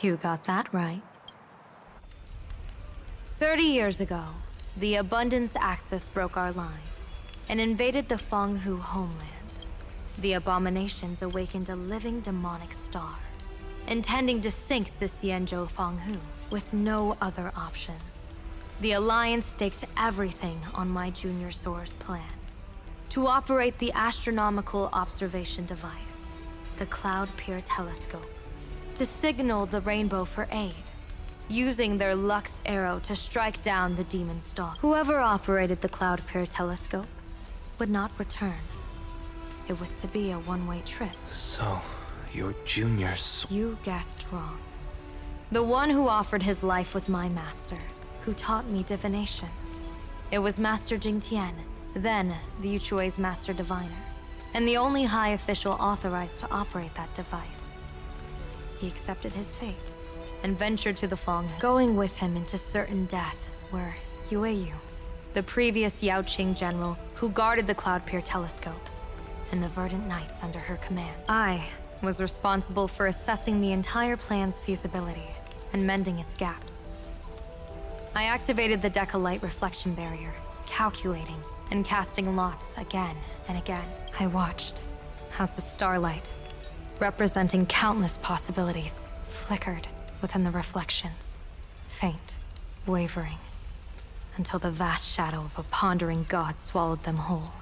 You got that right. 30 years ago, the Abundance Axis broke our lines and invaded the Fenghu homeland. The abominations awakened a living demonic star, intending to sink the Xianzhou Fenghu with no other options. The Alliance staked everything on my junior soar's plan to operate the astronomical observation device, the Cloud Pier Telescope, to signal the rainbow for aid, using their Lux arrow to strike down the demon star. Whoever operated the Cloud Pier Telescope would not return. It was to be a one-way trip. So, your juniors... You guessed wrong. The one who offered his life was my master, who taught me divination. It was Master Jingtian, then the Yuchui's master diviner, and the only high official authorized to operate that device. He accepted his fate and ventured to the Fenghu, going with him into certain death were Yueyu, the previous Yaoqing general who guarded the Cloud Pier Telescope, and the Verdant Knights under her command. I was responsible for assessing the entire plan's feasibility and mending its gaps. I activated the Decalite reflection barrier, calculating and casting lots again and again. I watched as the starlight, representing countless possibilities, flickered within the reflections, faint, wavering, until the vast shadow of a pondering god swallowed them whole.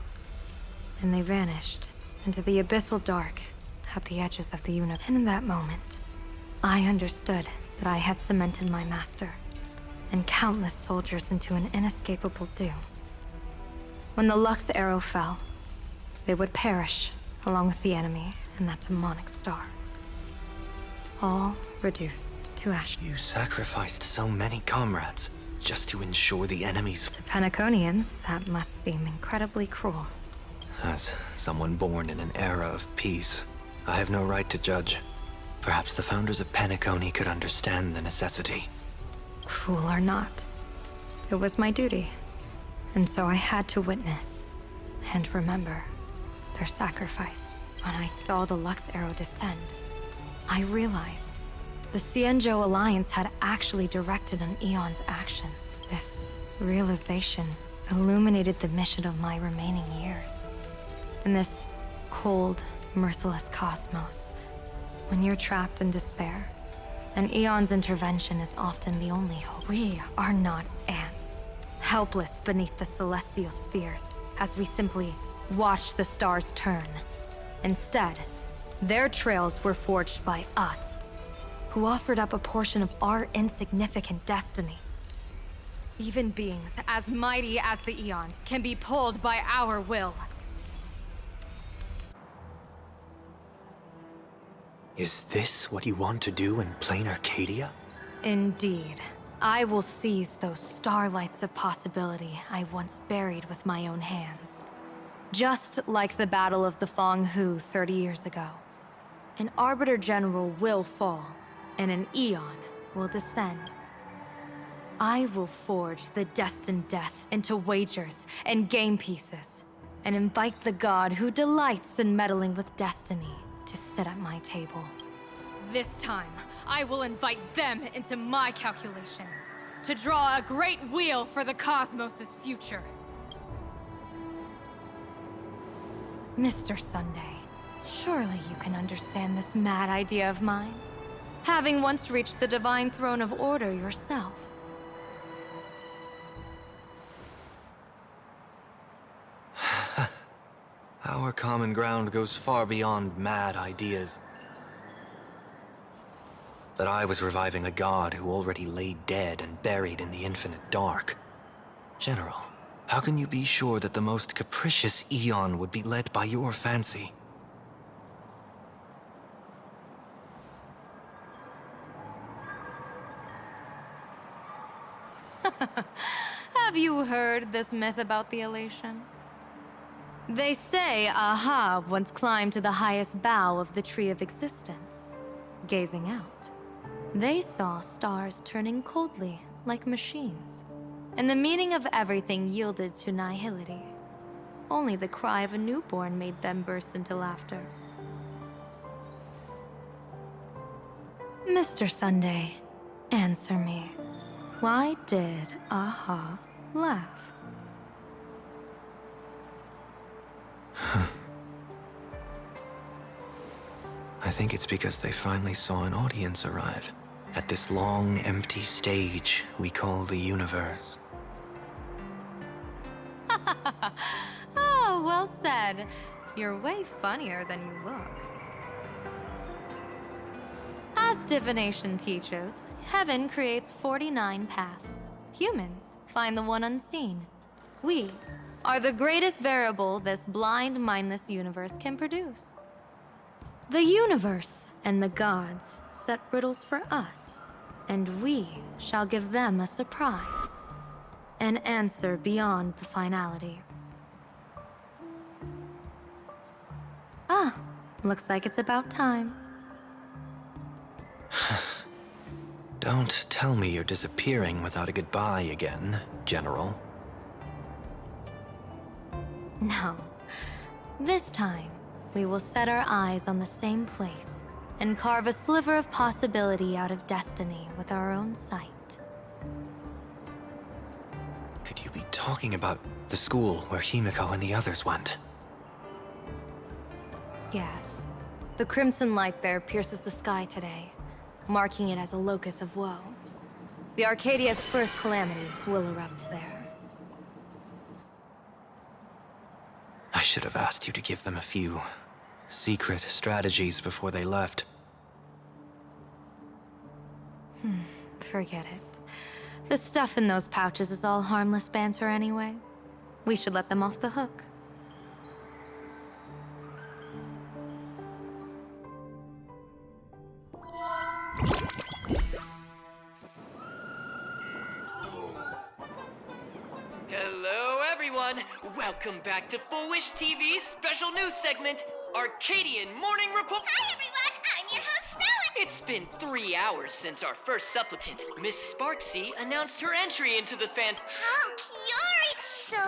And they vanished into the abyssal dark at the edges of the universe. And in that moment, I understood that I had cemented my master and countless soldiers into an inescapable doom. When the Lux arrow fell, they would perish along with the enemy and that demonic star. All reduced to ash. You sacrificed so many comrades just to ensure the enemy's... To Penaconians, that must seem incredibly cruel. As someone born in an era of peace, I have no right to judge. Perhaps the founders of Penacony could understand the necessity. Cruel or not, it was my duty. And so I had to witness and remember their sacrifice. When I saw the Lux arrow descend, I realized the Xianzhou Alliance had actually directed an Eon's actions. This realization illuminated the mission of my remaining years. In this cold, merciless cosmos, when you're trapped in despair, an Eon's intervention is often the only hope. We are not ants, helpless beneath the celestial spheres as we simply watch the stars turn. Instead, their trails were forged by us, who offered up a portion of our insignificant destiny. Even beings as mighty as the Eons can be pulled by our will. Is this what you want to do in plain Arcadia? Indeed. I will seize those starlights of possibility I once buried with my own hands. Just like the Battle of the Fenghu 30 years ago. An Arbiter General will fall, and an Eon will descend. I will forge the destined death into wagers and game pieces, and invite the god who delights in meddling with destiny to sit at my table. This time, I will invite them into my calculations, to draw a great wheel for the cosmos' future. Mr. Sunday, surely you can understand this mad idea of mine, having once reached the divine throne of order yourself. Our common ground goes far beyond mad ideas. But I was reviving a god who already lay dead and buried in the infinite dark. General, how can you be sure that the most capricious Eon would be led by your fancy? Have you heard this myth about the elation? They say Ahab once climbed to the highest bough of the Tree of Existence. Gazing out, they saw stars turning coldly like machines, and the meaning of everything yielded to nihility. Only the cry of a newborn made them burst into laughter. Mr. Sunday, answer me. Why did Aha laugh? I think it's because they finally saw an audience arrive at this long, empty stage we call the universe. Oh, well said. You're way funnier than you look. As divination teaches, heaven creates 49 paths. Humans find the one unseen. We are the greatest variable this blind, mindless universe can produce. The universe and the gods set riddles for us, and we shall give them a surprise. An answer beyond the finality. Ah, looks like it's about time. Don't tell me you're disappearing without a goodbye again, General. No. This time, we will set our eyes on the same place and carve a sliver of possibility out of destiny with our own sight. Could you be talking about the school where Himiko and the others went? Yes. The crimson light there pierces the sky today, marking it as a locus of woe. The Arcadia's first calamity will erupt there. I should have asked you to give them a few secret strategies before they left. Forget it. The stuff in those pouches is all harmless banter anyway. We should let them off the hook. Hello, everyone. Welcome back to Full Wish TV's special news segment, Arcadian Morning Report. Hi, everyone. I'm your host, Stella. It's been 3 hours since our first supplicant, Miss Sparksy, announced her entry into the How curious. So,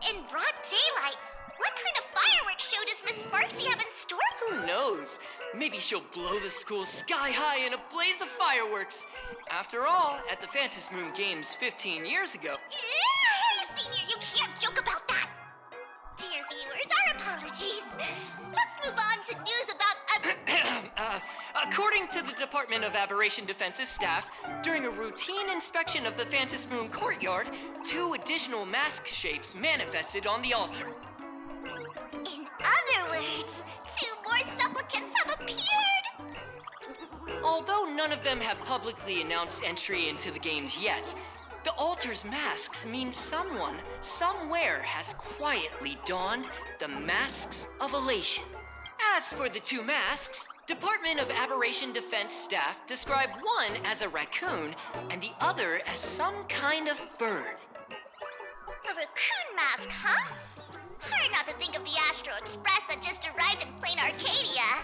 in broad daylight, what kind of fireworks show does Miss Sparksy have in store? Who knows? Maybe she'll blow the school sky high in a blaze of fireworks. After all, at the Phantom Moon Games 15 years ago. Hey, Senior, you can't joke about that. Dear viewers, our apologies. Let's move on to news about... According to the Department of Aberration Defense's staff, during a routine inspection of the Phantom Moon courtyard, 2 additional mask shapes manifested on the altar. In other words, 2 more supplicants have appeared. Although none of them have publicly announced entry into the games yet, the altar's masks mean someone, somewhere has quietly donned the masks of elation. As for the 2 masks, Department of Aberration Defense staff describe one as a raccoon and the other as some kind of bird. A raccoon mask, huh? Hard not to think of the Astro Express that just arrived in plain Arcadia.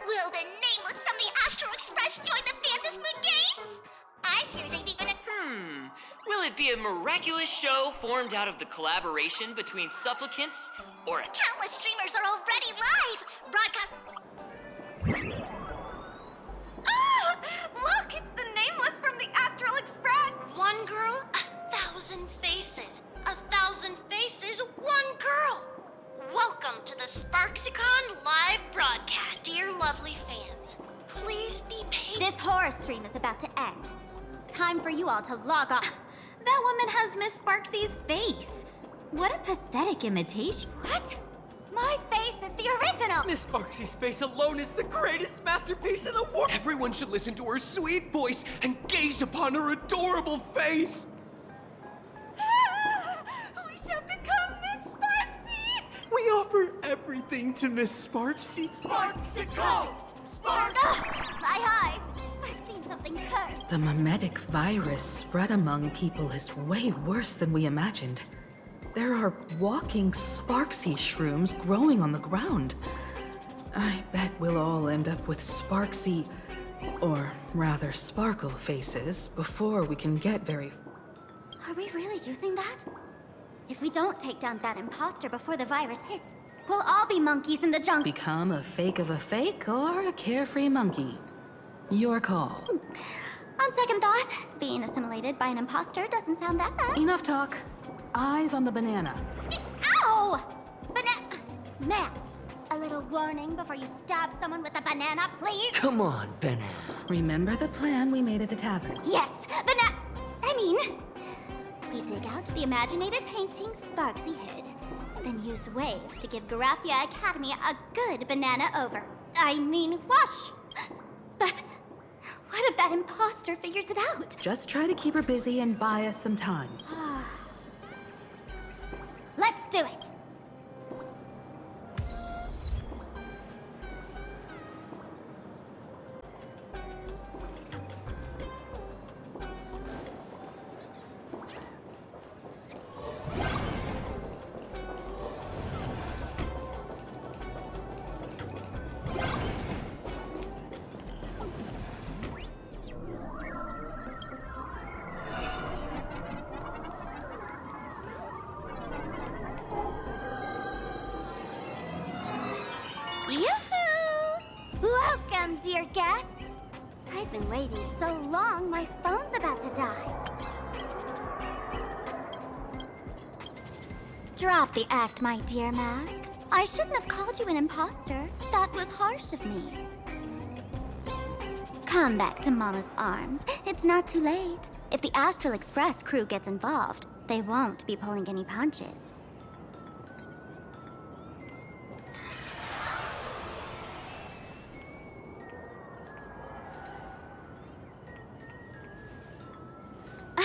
Will the Nameless from the Astro Express join the Phantom Moon Games? I hear they've even... Will it be a miraculous show formed out of the collaboration between supplicants or a... Countless streamers are already live! Broadcast... Oh! Look! It's the Nameless from the Astral Express! One girl, 1,000 faces. 1,000 faces, one girl. Welcome to the Sparksicon live broadcast. Dear lovely fans, please be patient. This horror stream is about to end. Time for you all to log off. That woman has Miss Sparksy's face. What a pathetic imitation. What? My face is the original! Miss Sparksy's face alone is the greatest masterpiece in the world! Everyone should listen to her sweet voice and gaze upon her adorable face! We shall become Miss Sparksy! We offer everything to Miss Sparksy. Sparksicle! My eyes! I've seen something cursed. The mimetic virus spread among people is way worse than we imagined. There are walking Sparksy shrooms growing on the ground. I bet we'll all end up with Sparksy, or rather Sparkle faces before we can get very... Are we really using that? If we don't take down that imposter before the virus hits, we'll all be monkeys in the jungle. Become a fake of a fake or a carefree monkey. Your call. On second thought, being assimilated by an imposter doesn't sound that bad. Enough talk. Eyes on the banana. Ow! Ma'am, a little warning before you stab someone with a banana, please? Come on, banana. Remember the plan we made at the tavern? Yes, we dig out the imaginated painting Sparksy hid, then use waves to give Garapia Academy a good banana wash. But what if that imposter figures it out? Just try to keep her busy and buy us some time. Let's do it. Yoo-hoo! Welcome, dear guests. I've been waiting so long, my phone's about to die. Drop the act, my dear Mask. I shouldn't have called you an imposter. That was harsh of me. Come back to Mama's arms. It's not too late. If the Astral Express crew gets involved, they won't be pulling any punches.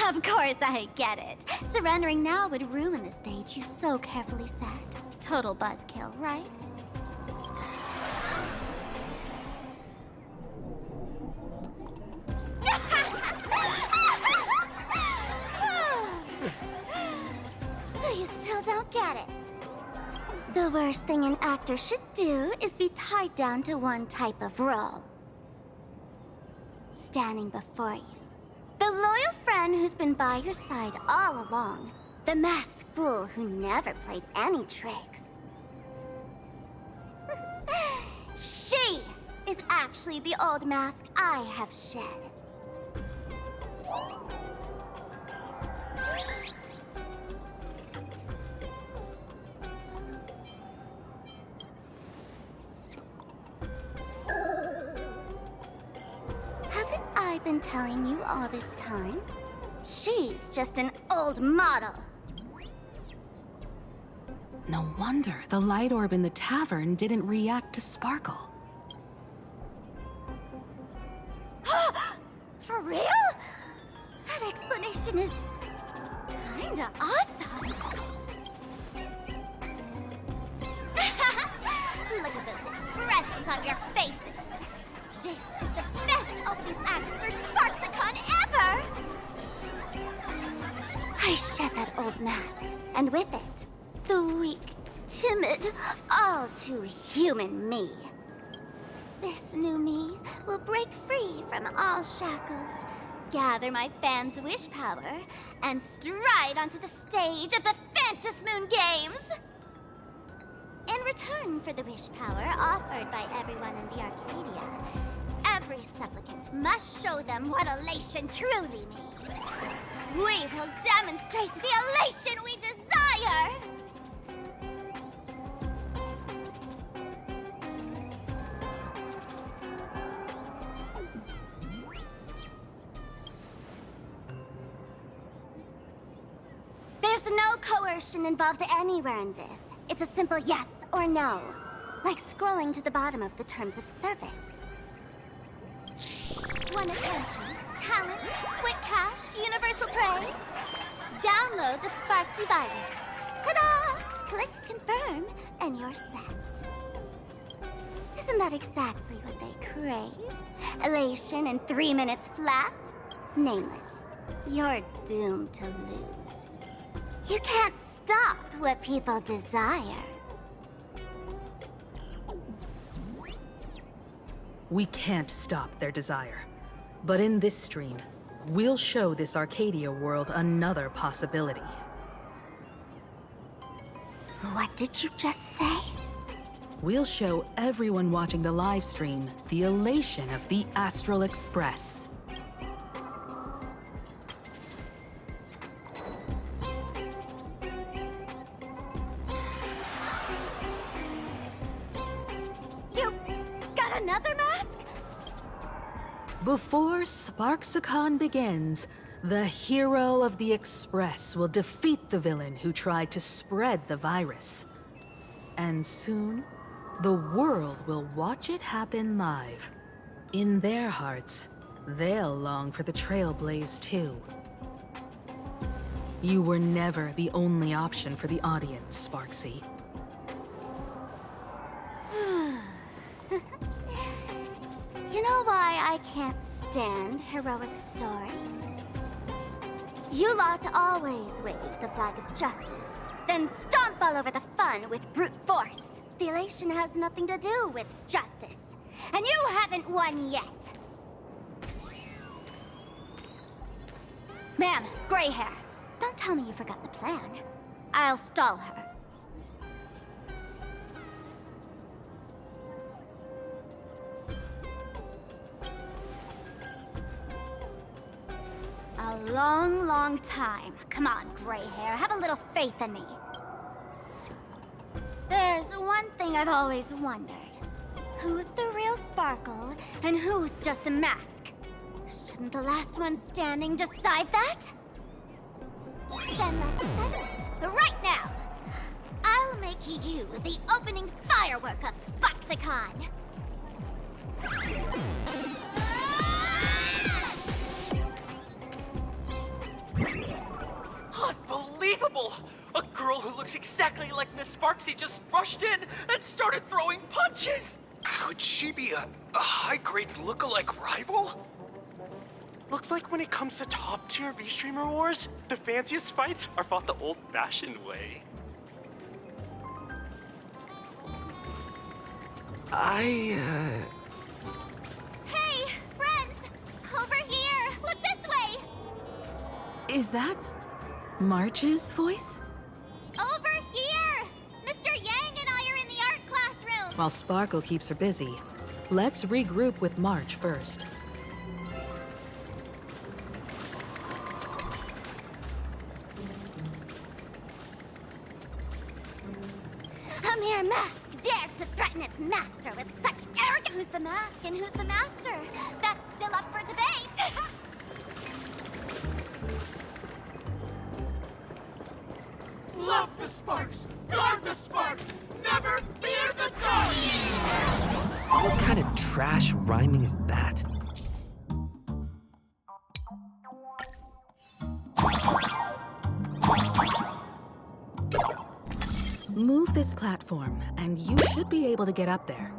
Of course I get it. Surrendering now would ruin the stage you so carefully set. Total buzzkill, right? So you still don't get it? The worst thing an actor should do is be tied down to one type of role. Standing before you. The loyal friend who's been by your side all along. The masked fool who never played any tricks. She is actually the old mask I have shed. Haven't I been telling you all this time? She's just an old model. No wonder the light orb in the tavern didn't react to sparkle. For real? That explanation is kinda awesome. Look at those expressions on your faces. This is the best opening act for Sparksicon ever! I shed that old mask, and with it, the weak, timid, all too human me. This new me will break free from all shackles, gather my fans' wish power, and stride onto the stage of the Phantasmoon Moon Games! In return for the wish power offered by everyone in the Arcadia, every supplicant must show them what elation truly means. We will demonstrate the elation we desire! There's no coercion involved anywhere in this. It's a simple yes or no, like scrolling to the bottom of the terms of service. Want attention, talent, quick cash, universal praise? Download the Sparksy virus. Ta-da! Click confirm, and you're set. Isn't that exactly what they crave? Elation in 3 minutes flat? Nameless, you're doomed to lose. You can't stop what people desire. We can't stop their desire. But in this stream, we'll show this Arcadia world another possibility. What did you just say? we'll show everyone watching the live stream the elation of the Astral Express. You got another mask? Before Sparksicon begins, the hero of the Express will defeat the villain who tried to spread the virus. And soon, the world will watch it happen live. In their hearts, they'll long for the Trailblaze too. You were never the only option for the audience, Sparksy. You know why I can't stand heroic stories? You lot always wave the flag of justice, then stomp all over the fun with brute force. The elation has nothing to do with justice, and you haven't won yet. Ma'am, gray hair, don't tell me you forgot the plan. I'll stall her. A long, long time. Come on, gray hair, have a little faith in me. There's one thing I've always wondered. Who's the real Sparkle, and who's just a mask? Shouldn't the last one standing decide that? Then let's settle it. Right now! I'll make you the opening firework of Sparksicon! Unbelievable! A girl who looks exactly like Miss Sparksy just rushed in and started throwing punches! Could she be a high-grade look-alike rival? Looks like when it comes to top-tier V-Streamer wars, the fanciest fights are fought the old-fashioned way. Hey, friends! Over here! Look this way! Is that March's voice? Over here! Mr. Yang and I are in the art classroom! While Sparkle keeps her busy, let's regroup with March first. A mere mask dares to threaten its master with such arrogance! Who's the mask and who's the master? That's still up for debate! Love the sparks! Guard the sparks! Never fear the dark! What kind of trash rhyming is that? Move this platform, and you should be able to get up there.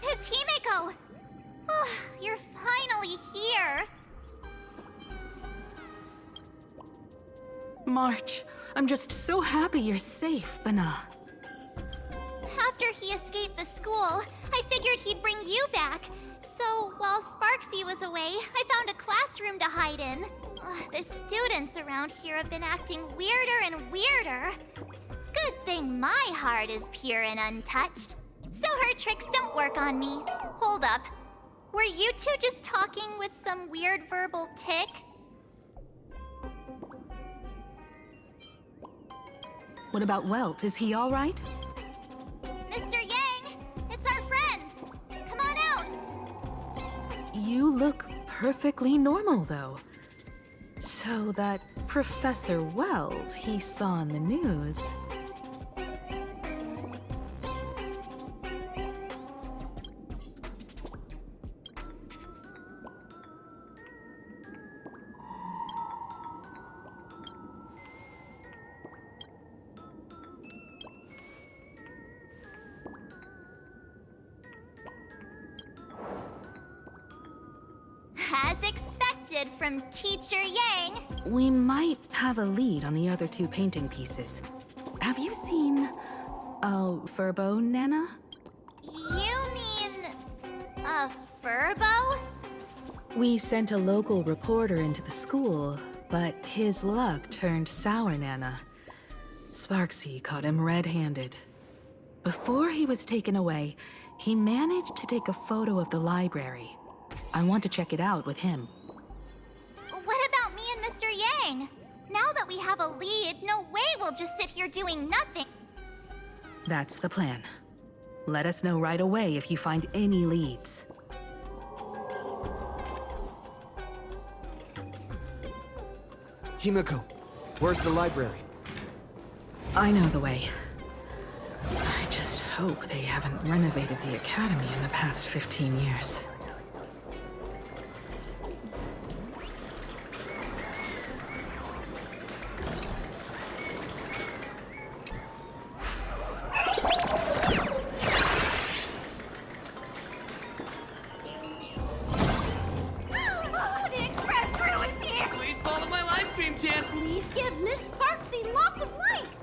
Miss Himeko! Oh, you're finally here! March, I'm just so happy you're safe, Bana. After he escaped the school, I figured he'd bring you back. So, while Sparksy was away, I found a classroom to hide in. The students around here have been acting weirder and weirder. Good thing my heart is pure and untouched. So her tricks don't work on me. Hold up. Were you two just talking with some weird verbal tick? What about Welt? Is he all right? Mr. Yang, it's our friends. Come on out. You look perfectly normal, though. So that Professor Welt he saw on the news... As expected from Teacher Yang. We might have a lead on the other two painting pieces. Have you seen... Furbo, Nana? You mean... a furbo? We sent a local reporter into the school, but his luck turned sour, Nana. Sparksy caught him red-handed. Before he was taken away, he managed to take a photo of the library. I want to check it out with him. What about me and Mr. Yang? Now that we have a lead, no way we'll just sit here doing nothing. That's the plan. Let us know right away if you find any leads. Himiko, where's the library? I know the way. I just hope they haven't renovated the academy in the past 15 years. The express crew is here! Please follow my live stream, Jan. Please give Miss Sparksy lots of likes!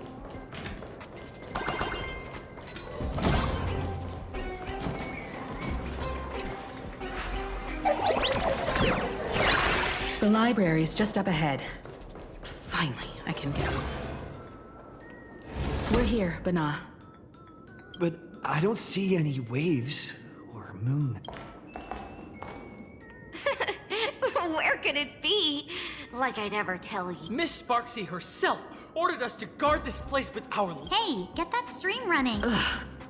The library's just up ahead. Finally, I can get home. We're here, Bana. But I don't see any waves or moon. Where could it be? Like I'd ever tell you. Miss Sparksy herself ordered us to guard this place with our... Hey, get that stream running.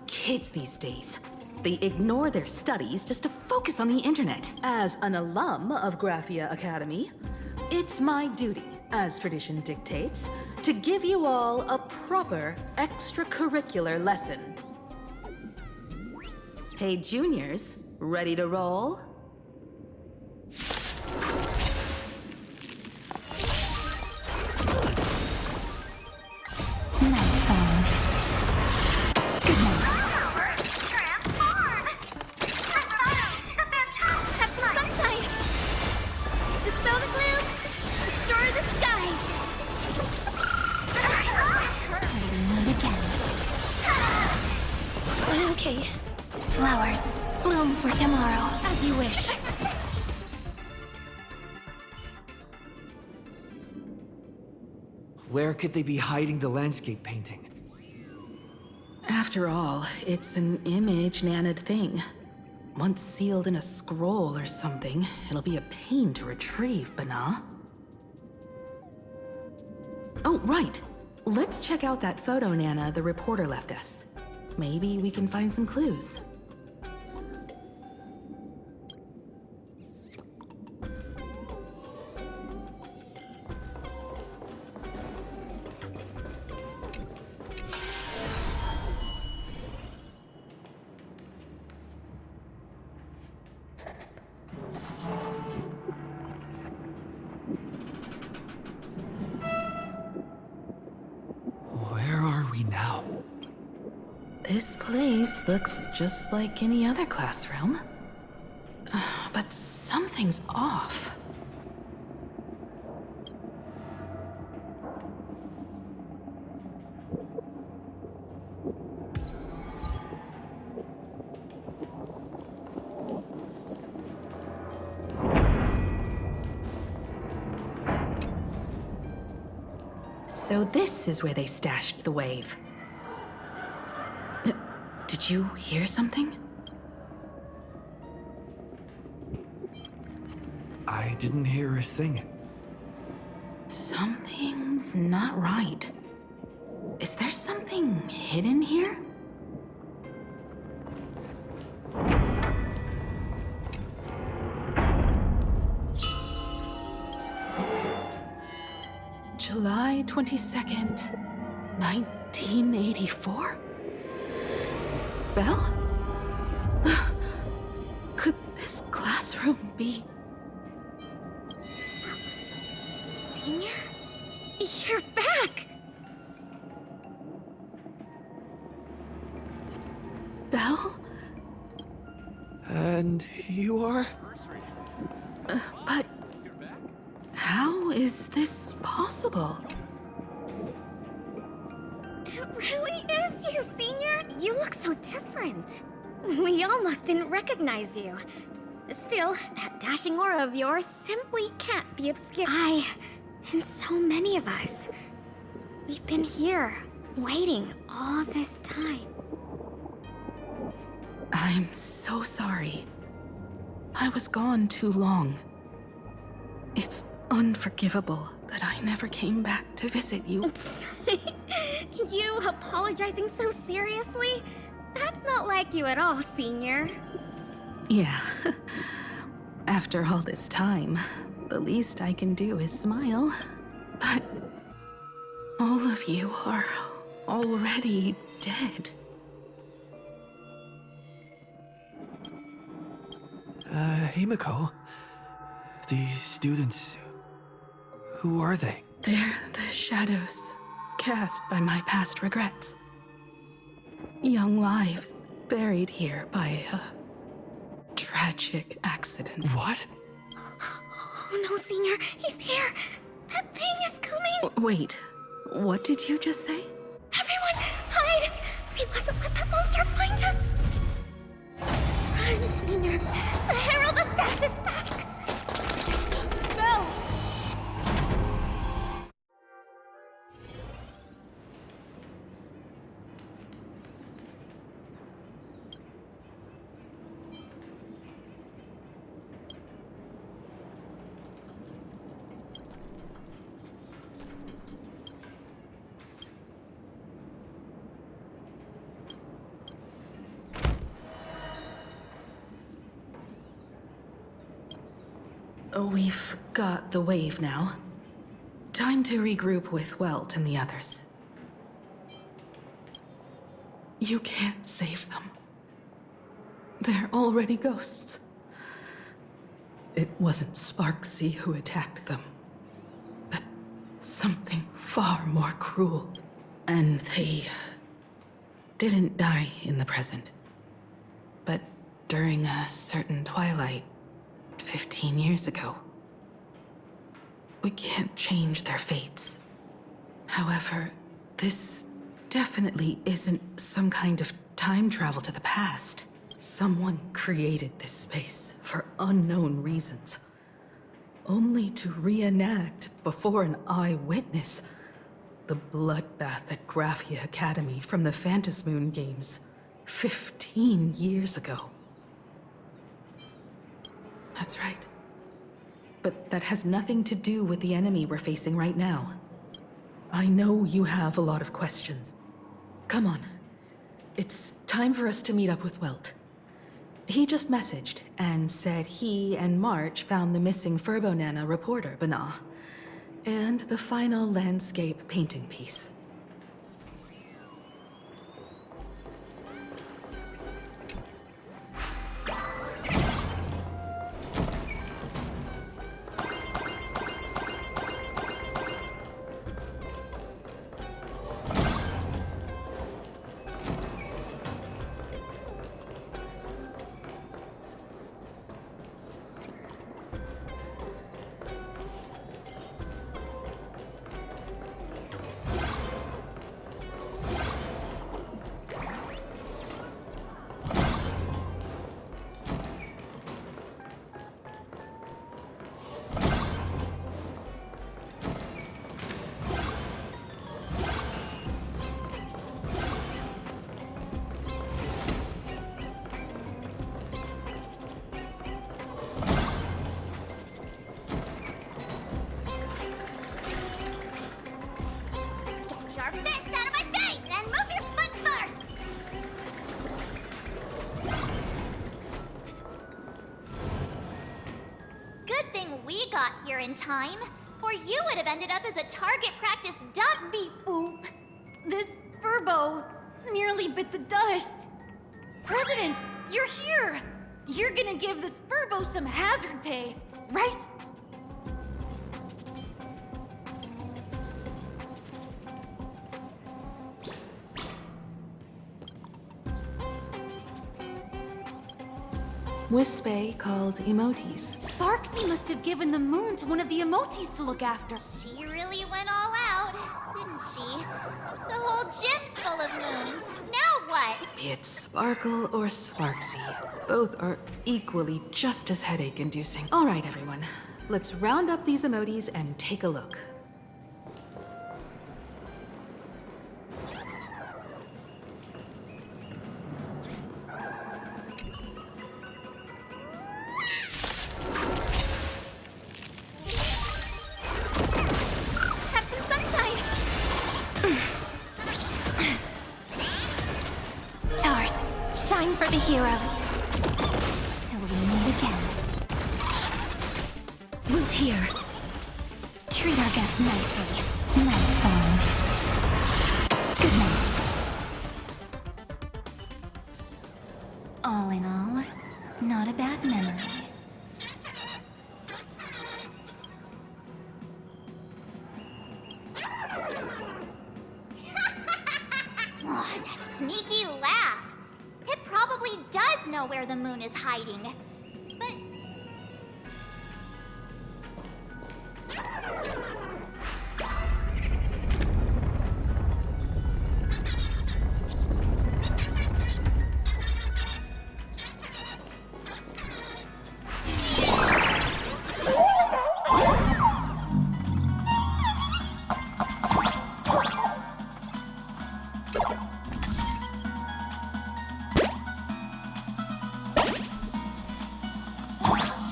Kids these days. They ignore their studies just to focus on the internet. As an alum of Graphia Academy, it's my duty, as tradition dictates, to give you all a proper extracurricular lesson. Hey, juniors, ready to roll? Have some sunshine! Dispel the gloom! Restore the skies! Okay. Flowers, bloom for tomorrow, as you wish. Where could they be hiding the landscape painting? After all, it's an image Nana'd thing. Once sealed in a scroll or something, it'll be a pain to retrieve, Bana. Oh, right. Let's check out that photo Nana the reporter left us. Maybe we can find some clues. Where are we now? This place looks just like any other classroom. But something's off. So this is where they stashed the wave. Did you hear something? I didn't hear a thing. Something's not right. Is there something hidden here? July 22nd, 1984? Belle? Could this classroom be... Senior? You're back! Belle? And you are? But... how is this possible? It really is you, Senior! You look so different. We almost didn't recognize you. Still, that dashing aura of yours simply can't be obscured. And so many of us, we've been here, waiting all this time. I'm so sorry. I was gone too long. It's unforgivable that I never came back to visit you. You apologizing so seriously? That's not like you at all, Senior. Yeah. After all this time, the least I can do is smile. But all of you are already dead. Himiko, these students, who are they? They're the shadows cast by my past regrets. Young lives buried here by a tragic accident. What? Oh no, Senior, he's here! That thing is coming! Wait, what did you just say? Everyone, hide! We mustn't let that monster find us! Run, Senior! The Herald of Death is back! Belle! We've got the wave now. Time to regroup with Welt and the others. You can't save them. They're already ghosts. It wasn't Sparksy who attacked them, but something far more cruel. And they didn't die in the present, but during a certain twilight 15 years ago. We can't change their fates. However, this definitely isn't some kind of time travel to the past. Someone created this space for unknown reasons, only to reenact before an eyewitness the bloodbath at Graphia Academy from the Phantasmoon games 15 years ago. That's right. But that has nothing to do with the enemy we're facing right now. I know you have a lot of questions. Come on. It's time for us to meet up with Welt. He just messaged and said he and March found the missing Furbonana reporter, Bana, and the final landscape painting piece. in time, or you would have ended up as a target practice dump. Beep boop. This Furbo nearly bit the dust. President, you're here! You're gonna give this Furbo some hazard pay, right? Wispe called emotes. Sparksy must have given the moon to one of the emotes to look after. She really went all out, didn't she? The whole gym's full of moons. Now what? Be it Sparkle or Sparksy, both are equally just as headache-inducing. All right, everyone. Let's round up these emotes and take a look. Have some sunshine! Stars, shine for the heroes. Till we meet again. Root here. Treat our guests nicely. Night falls. Good night. All in all, not a bad memory. Oh, that sneaky laugh. It probably does know where the moon is hiding. But...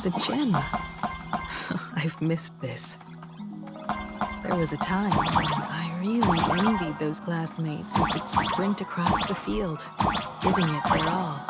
The gym. I've missed this. There was a time when I really envied those classmates who could sprint across the field, giving it their all.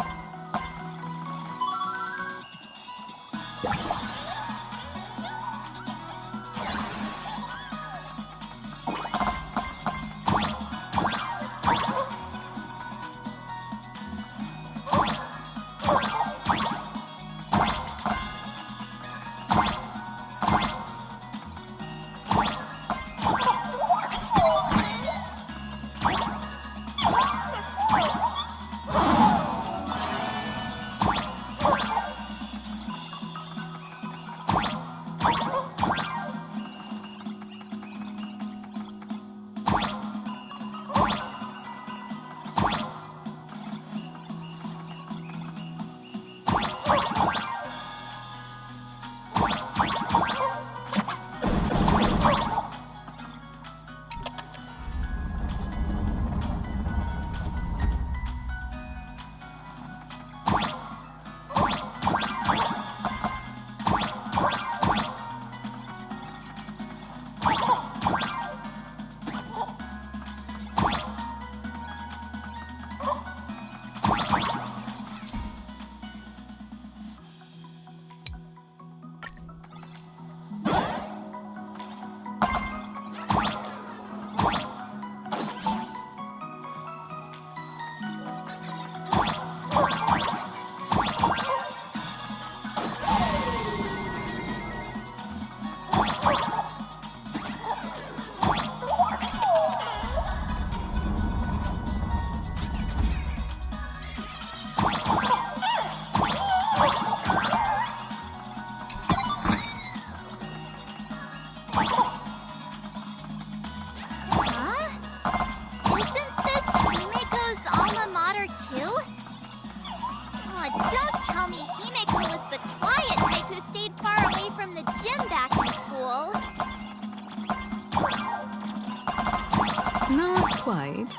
Quite.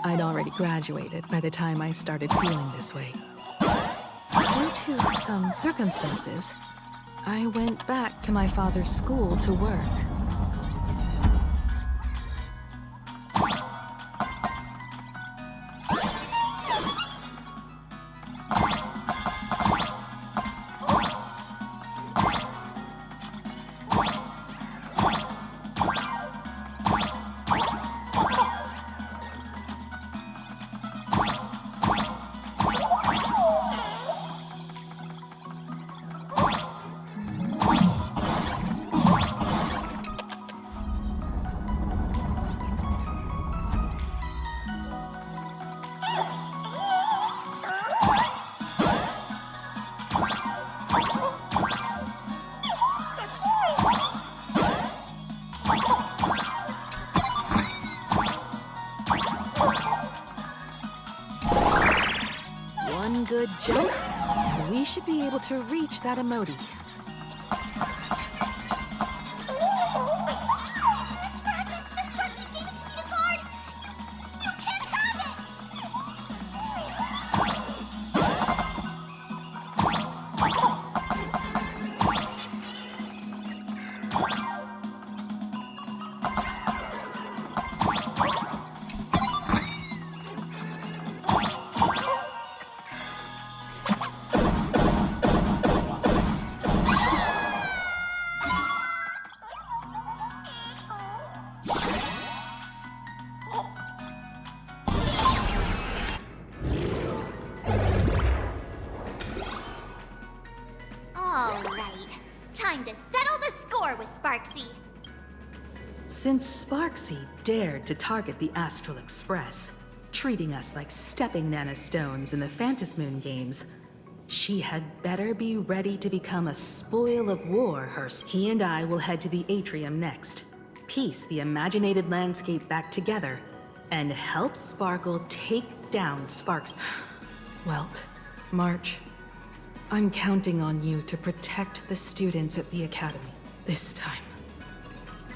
I'd already graduated by the time I started feeling this way. Due to some circumstances, I went back to my father's school to work. one good jump, we should be able to reach that emoji. This fragment! Miss Sparksy gave it to me to guard! You can't have it! All right. Time to settle the score with Sparksy. Since Sparksy dared to target the Astral Express, treating us like stepping nanostones in the Phantasmoon games, she had better be ready to become a spoil of war, Hearst. He and I will head to the atrium next, piece the imaginated landscape back together, and help Sparkle take down Sparks. Welt, March, I'm counting on you to protect the students at the Academy. This time,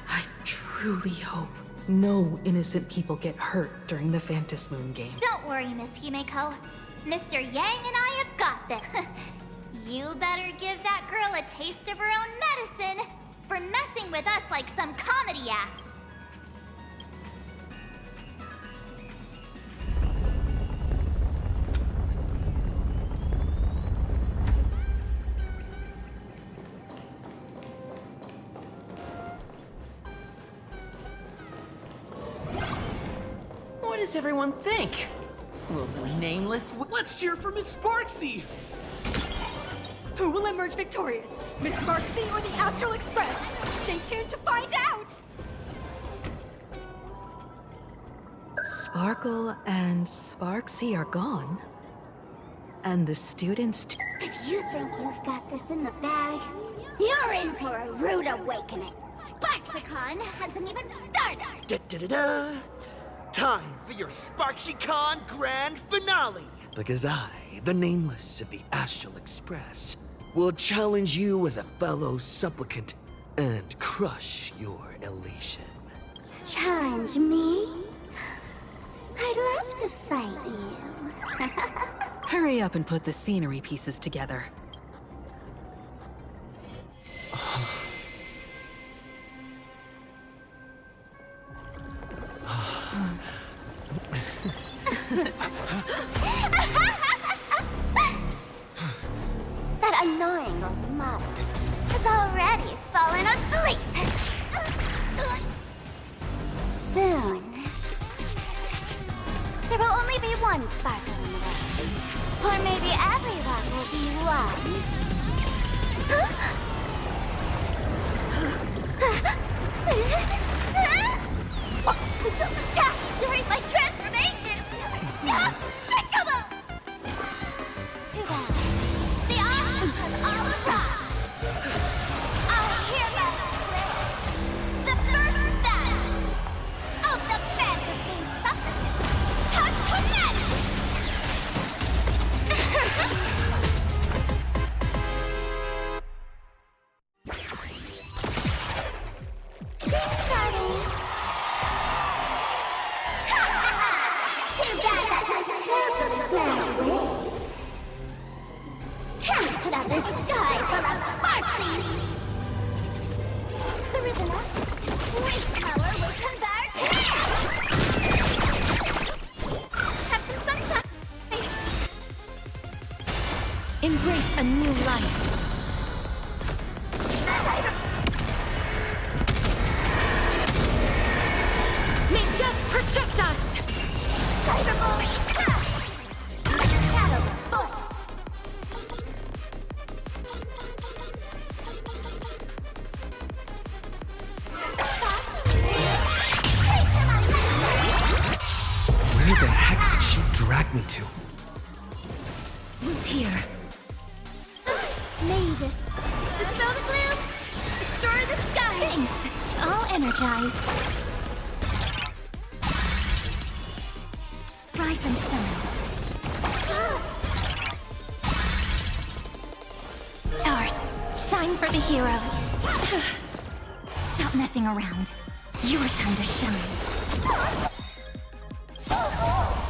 I truly hope no innocent people get hurt during the Phantasmoon game. Don't worry, Miss Himeko. Mr. Yang and I have got this. You better give that girl a taste of her own medicine for messing with us like some comedy act. What does everyone think? Will the nameless... Let's cheer for Miss Sparksy! Who will emerge victorious? Miss Sparksy or the Astral Express? Stay tuned to find out! Sparkle and Sparksy are gone. And the students If you think you've got this in the bag, you're in for a rude awakening. Sparksicon hasn't even started! Da-da-da-da! Time for your SparksyCon Grand Finale! Because I, the Nameless of the Astral Express, will challenge you as a fellow supplicant and crush your elation. Challenge me? I'd love to fight you. hurry up and put the scenery pieces together. That annoying old model has already fallen asleep. Soon, there will only be one sparkle in the world. Or maybe everyone will be one. Don't attack during my transformation! Despicable! Too bad. The audience has all arrived. I hereby declare the first battle of the Phantasmoon substance has commenced! Stream starting! Too bad that doesn't carefully planned away. Can't put out this sky full of sparksies! Arugula, waste power will convert! Have some sunshine! Embrace a new life. May death protect us! Where the heck did she drag me to? Who's here? Mavis, dispel the gloom! Destroy the skies! Thanks. All energized. Rise and shine. Time for the heroes. Stop messing around. Your time to shine.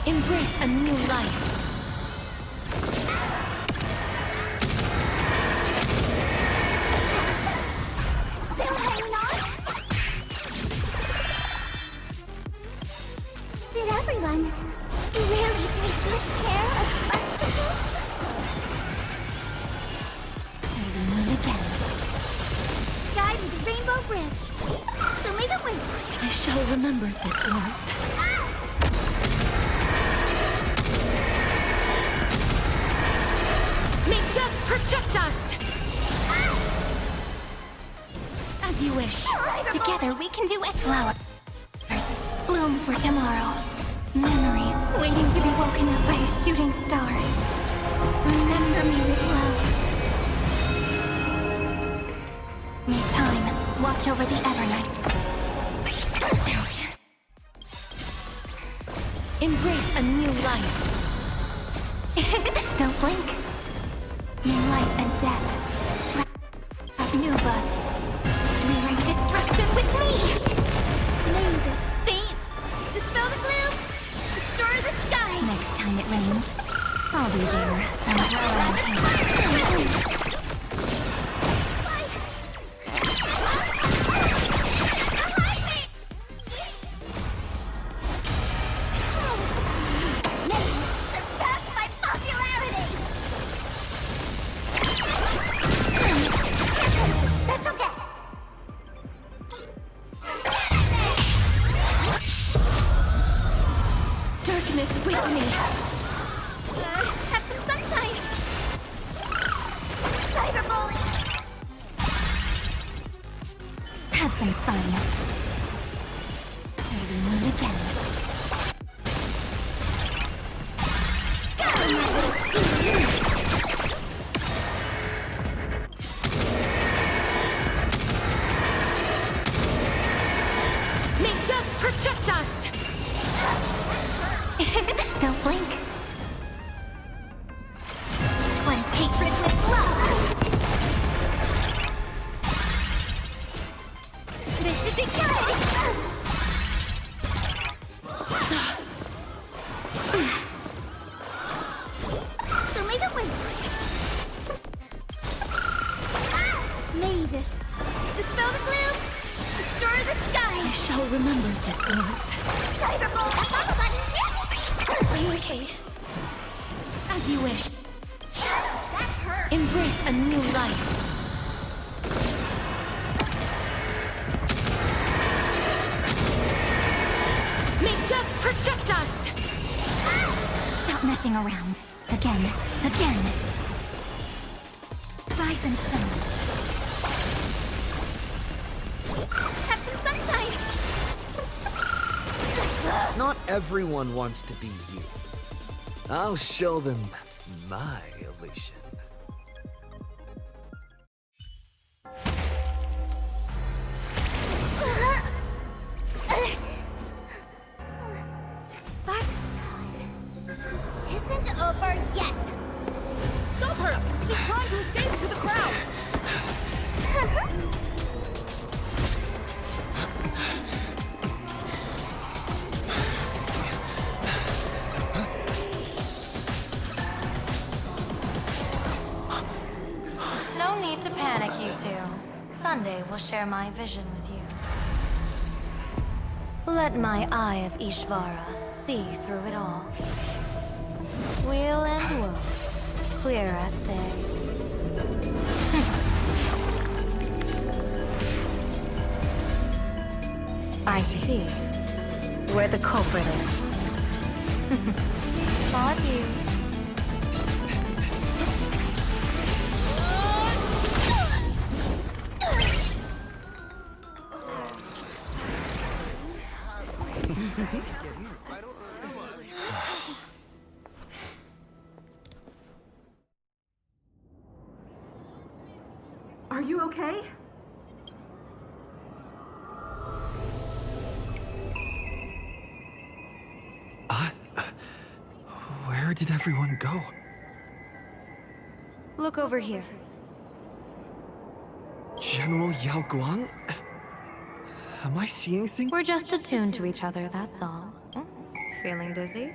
Embrace a new life. Still hanging on? Did everyone really take good care of Sparksicle? Till we meet again. Guiding the Rainbow Bridge. Show me the way. I shall remember this one. May death protect us! As you wish. Together we can do it. Flowers bloom for tomorrow. Memories waiting to be woken up by a shooting star. Remember me with love. May time watch over the Evernight. Embrace a new life. Don't blink. May life and death sprout new buds. Rewrite destruction with me! May this faint dispel the gloom, restore the skies. Next time it rains, I'll be there. Umbrella in hand. Darkness with me. Have some sunshine. Cyberbully. Have some fun. Till we meet again. May death protect us! Don't blink. Cleanse hatred with love. This is eternity. Show me the way. May this dispel the gloom, restore the skies. I shall remember this one. Cyberball, Are you okay? As you wish. Embrace a new life. May death protect us! Stop messing around. Again. Rise and shine. Have some sunshine. Not everyone wants to be you. I'll show them my elation. Sparksicon isn't over yet. Stop her! She's trying to escape into the crowd! No need to panic, you two. Sunday will share my vision with you. Let my eye of Ishvara see through it all. Wheel and woe, clear as day. I see where the culprit is. Thought you. Are you okay? Where did everyone go? Look over here. General Yao Guang? Am I seeing things? We're just attuned to each other, that's all. Feeling dizzy?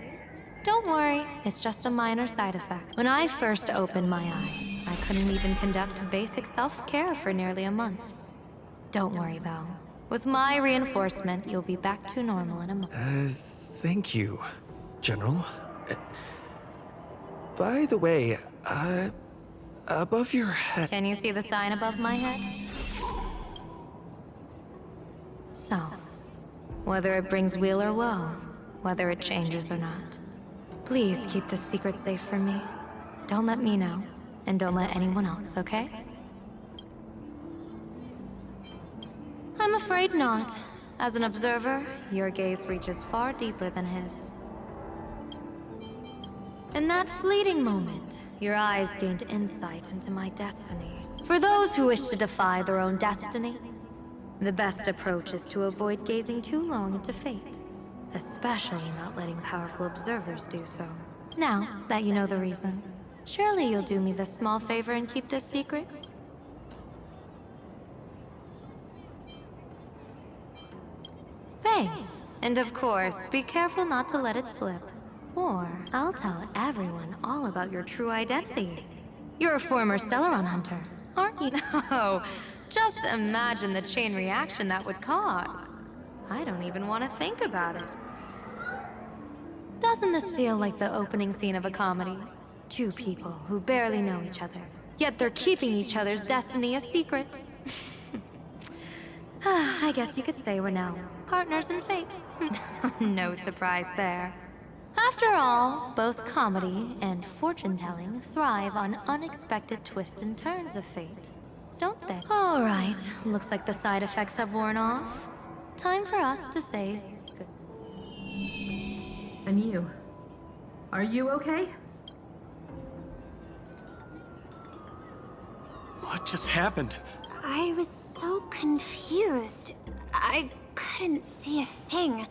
Don't worry, it's just a minor side effect. When I first opened my eyes, I couldn't even conduct basic self-care for nearly a month. Don't worry, though. With my reinforcement, you'll be back to normal in a month. Thank you, General. By the way, above your head... Can you see the sign above my head? So, whether it brings weal or woe, whether it changes or not, please keep this secret safe from me. Don't let me know, and don't let anyone else, okay? I'm afraid not. As an observer, your gaze reaches far deeper than his. In that fleeting moment, your eyes gained insight into my destiny. For those who wish to defy their own destiny, the best approach is to avoid gazing too long into fate, especially not letting powerful observers do so. Now that you know the reason, surely you'll do me this small favor and keep this secret? Thanks. And of course, be careful not to let it slip. Or I'll tell everyone all about your true identity. You're a former Stellaron hunter, aren't you? No. Just imagine the chain reaction that would cause. I don't even want to think about it. Doesn't this feel like the opening scene of a comedy? Two people who barely know each other, yet they're keeping each other's destiny a secret. I guess you could say we're now partners in fate. No surprise there. After all, both comedy and fortune-telling thrive on unexpected twists and turns of fate, don't they? All right, looks like the side effects have worn off. Time for us to say good. And you? Are you okay? What just happened? I was so confused. I couldn't see a thing.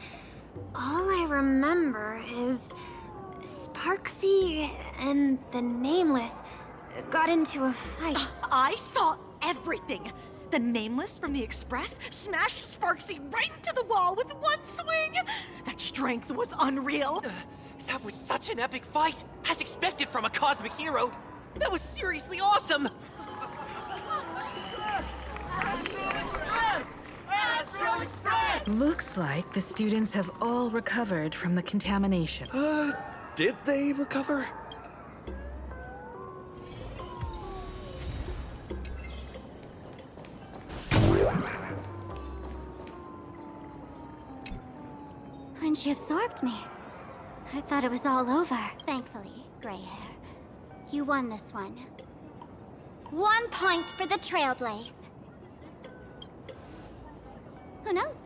All I remember is Sparksy and the Nameless got into a fight. I saw everything. The Nameless from the Express smashed Sparksy right into the wall with one swing. That strength was unreal. That was such an epic fight, as expected from a cosmic hero. That was seriously awesome. Looks like the students have all recovered from the contamination. Did they recover? When she absorbed me, I thought it was all over. Thankfully, gray hair, you won this one. 1 point for the Trailblaze. Who knows?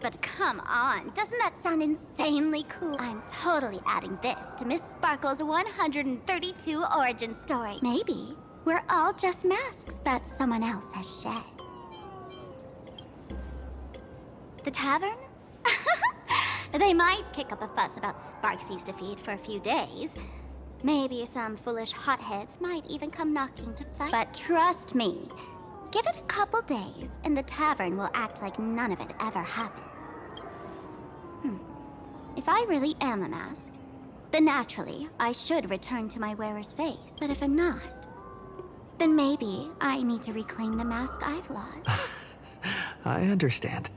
But come on, doesn't that sound insanely cool? I'm totally adding this to Miss Sparkle's 132 origin story. Maybe we're all just masks that someone else has shed. The tavern? They might kick up a fuss about Sparksy's defeat for a few days. Maybe some foolish hotheads might even come knocking to fight. But trust me, give it a couple days, and the tavern will act like none of it ever happened. If I really am a mask, then naturally, I should return to my wearer's face. But if I'm not, then maybe I need to reclaim the mask I've lost. I understand.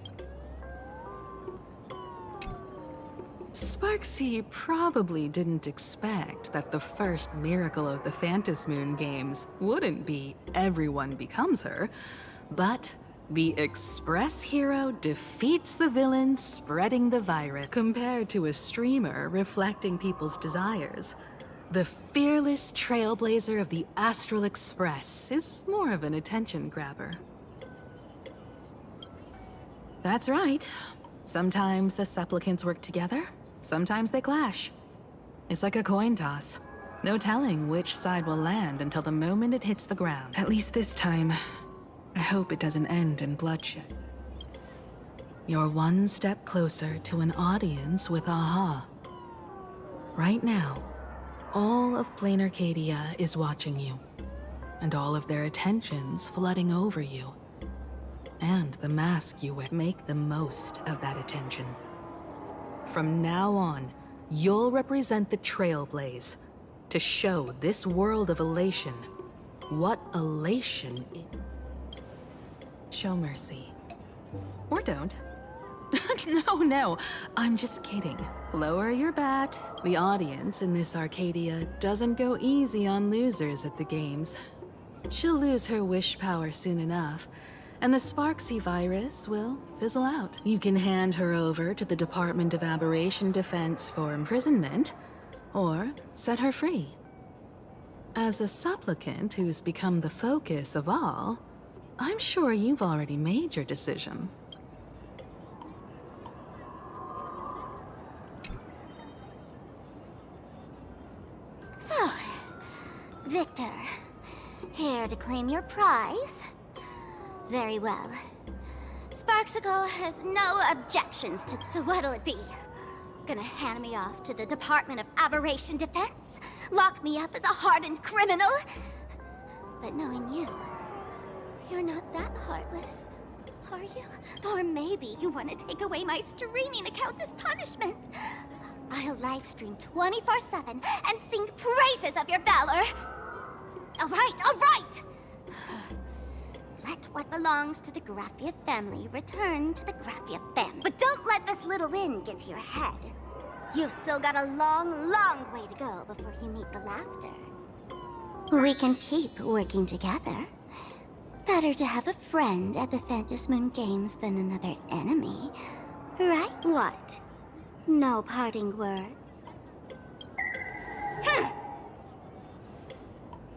Sparksy probably didn't expect that the first miracle of the Phantasmoon games wouldn't be everyone becomes her, but the Express hero defeats the villain spreading the virus. Compared to a streamer reflecting people's desires, the fearless trailblazer of the Astral Express is more of an attention grabber. That's right. Sometimes the supplicants work together, sometimes they clash. It's like a coin toss. No telling which side will land until the moment it hits the ground. At least this time, I hope it doesn't end in bloodshed. You're one step closer to an audience with Aha. Right now, all of Plain Arcadia is watching you, and all of their attention's flooding over you. and the mask you wear. Make the most of that attention. From now on, you'll represent the Trailblaze to show this world of elation what elation is. Show mercy. Or don't. No, I'm just kidding. Lower your bat. The audience in this Arcadia doesn't go easy on losers at the games. She'll lose her wish power soon enough, and the Sparksy virus will fizzle out. You can hand her over to the Department of Aberration Defense for imprisonment, or set her free. As a supplicant who's become the focus of all, I'm sure you've already made your decision. So, Victor, here to claim your prize? Very well. Sparksicle has no objections to... So what'll it be? Gonna hand me off to the Department of Aberration Defense? Lock me up as a hardened criminal? But knowing you, you're not that heartless, are you? Or maybe you want to take away my streaming account as punishment. I'll livestream 24/7 and sing praises of your valor. All right! Let what belongs to the Graffia family return to the Graffia family. But don't let this little win get to your head. You've still got a long way to go before you meet the laughter. We can keep working together. Better to have a friend at the Phantom Moon Games than another enemy. Right? What? No parting word?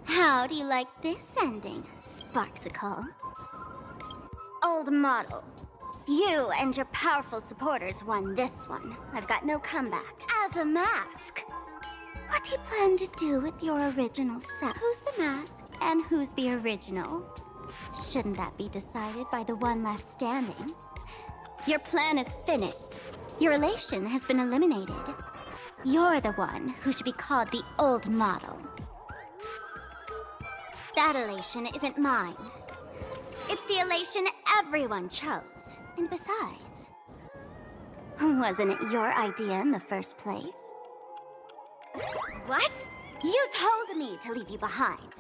How do you like this ending, Sparksicle? Old model. You and your powerful supporters won this one. I've got no comeback. As a mask. What do you plan to do with your original self? Who's the mask and who's the original? Shouldn't that be decided by the one left standing? Your plan is finished. Your relation has been eliminated. You're the one who should be called the old model. That elation isn't mine. It's the elation everyone chose. And besides, wasn't it your idea in the first place? What? You told me to leave you behind.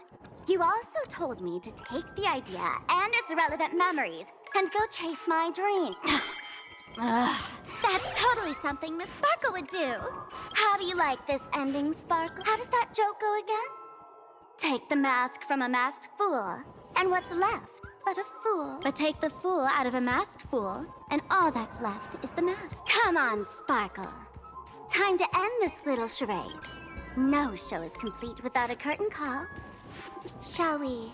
You also told me to take the idea and its relevant memories and go chase my dream. That's totally something Miss Sparkle would do. How do you like this ending, Sparkle? How does that joke go again? Take the mask from a masked fool, and what's left but a fool? But take the fool out of a masked fool, and all that's left is the mask. Come on, Sparkle. Time to end this little charade. No show is complete without a curtain call. Shall we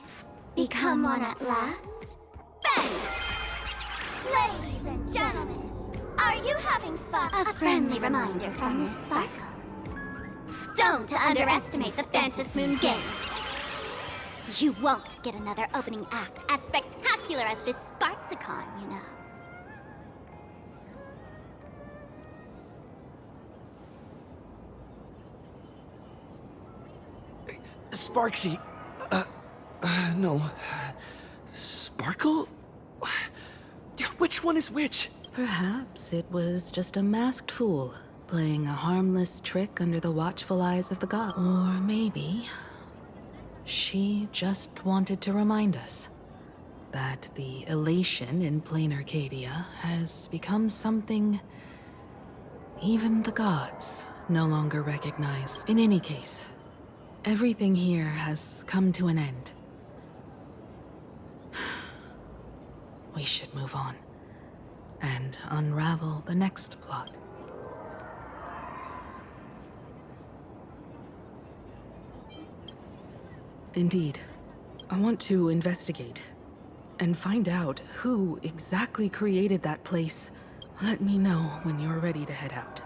become one at last? Bang! Ladies and gentlemen, are you having fun? A friendly reminder from Miss Sparkle. Don't underestimate the Phantom Moon Games. You won't get another opening act as spectacular as this Sparksicon, you know. Sparksy. No. Sparkle? Which one is which? Perhaps it was just a masked fool, playing a harmless trick under the watchful eyes of the god. Or maybe she just wanted to remind us that the elation in plain Arcadia has become something even the gods no longer recognize. In any case, everything here has come to an end. We should move on and unravel the next plot. Indeed. I want to investigate and find out who exactly created that place. Let me know when you're ready to head out.